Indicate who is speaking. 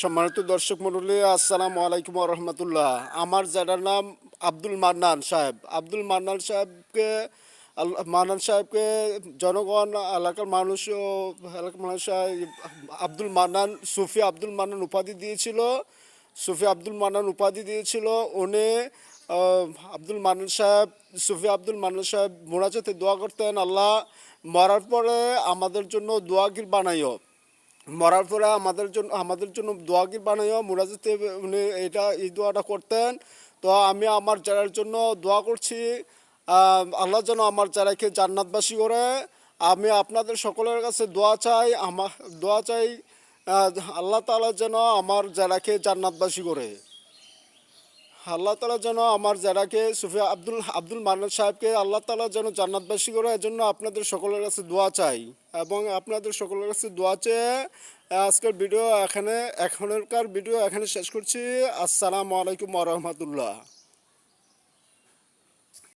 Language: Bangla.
Speaker 1: সম্মানিত দর্শক মণ্ডলী, আসসালামু আলাইকুম রহমতুল্লাহ। আমার জ্যাঠার নাম আব্দুল মান্নান সাহেব। আব্দুল মান্নান সাহেবকে মান্নান সাহেবকে জনগণ, এলাকার মানুষ ও এলাকার মানুষ আব্দুল মান্নান, সুফি আব্দুল মান্নান উপাধি দিয়েছিল। সুফি আব্দুল মান্নান উপাধি দিয়েছিল। উনি আব্দুল মান্নান সাহেব, সুফি আব্দুল মান্নান সাহেব মোনাজাতে দোয়া করতেন, আল্লাহ মরার পরে আমাদের জন্য দোয়াগির বানাইও। মরার পরে আমাদের জন্য দোয়াগির বানাইও মুরাজিতে উনি এই দোয়াটা করতেন। তো আমি আমার যারার জন্য দোয়া করছি, আল্লাহ যেন আমার যারাকে জান্নাতবাসী করে। আমি আপনাদের সকলের কাছে দোয়া চাই, আল্লাহ তাআলা যেন আমার যারাকে জান্নাতবাসী করে। আল্লাহ তাআলা যেন আমার যারাকে সুফি আব্দুল মান্নান সাহেবকে আল্লাহ তাআলা যেন জান্নাতবাসী করে, এজন্য আপনাদের সকলের কাছে দোয়া চাই। এবং আপনাদের সকলের কাছে দোয়া চেয়ে এখনকার ভিডিও এখানে শেষ করছি। আসসালামু আলাইকুম ওয়া রাহমাতুল্লাহ।